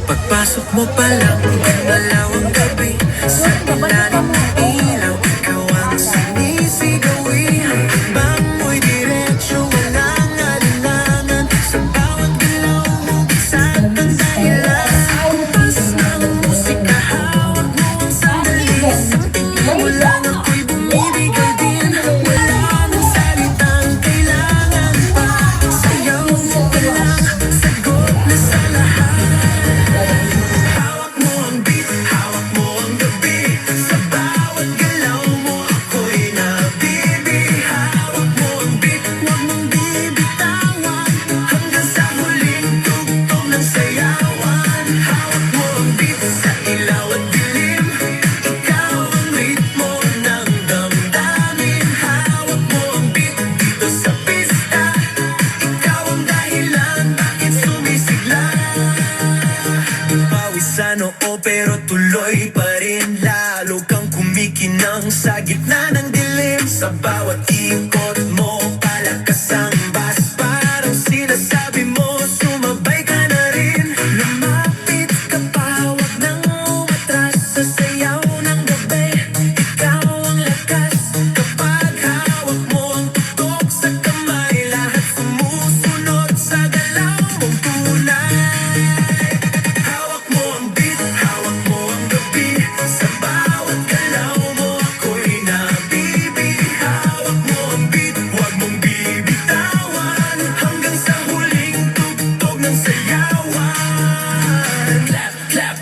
Pagpasok mo pa lang, malawang gabi. Sa ilalim ng ilaw, ikaw ang sinisigawihan. Bang mo'y diretsyo, walang alinlangan. Sa bawat galaw mo, saan ang dahilan? Kumpas ng musika, hawak mo ang sandali. Sa tingin mo lang ako'y bumibigay din. Wala nang salitang kailangan pa. Sayaw mo pa lang, sagot na sa lahat. Hawak mo ang beat, hawak mo ang gabi. Sa bawat galaw mo ako'y nabibi. Hawak mo ang beat, huwag mong bibitawan. Hanggang sa huling tugtog ng sayawan. Hawak mo ang beat, sa ilaw at dilim. Ikaw ang ritmo ng damdamin. Hawak mo ang beat dito sa pista. Ikaw ang dahilan bakit sumisigla. Pawis sa noo pero tuloy pa rin. Lalo kang kumikinang sa gitna ng dilim. Sa bawat ikot mo, palakas ang bass. Parang sinasabi mo, sumabay ka na rin. Lumapit ka pa, huwag nang umatras. Sa sayaw ng gabi, ikaw ang lakas. Kapag hawak mo ang tutok sa kamay, lahat sumusunod sa galaw mong tunay. Hawak mo ang beat, hawak mo ang gabi. Sa bawat galaw mo ako'y nabibi. Hawak mo ang beat, huwag mong bibitawan. Hanggang sa huling tugtog ng sayawan.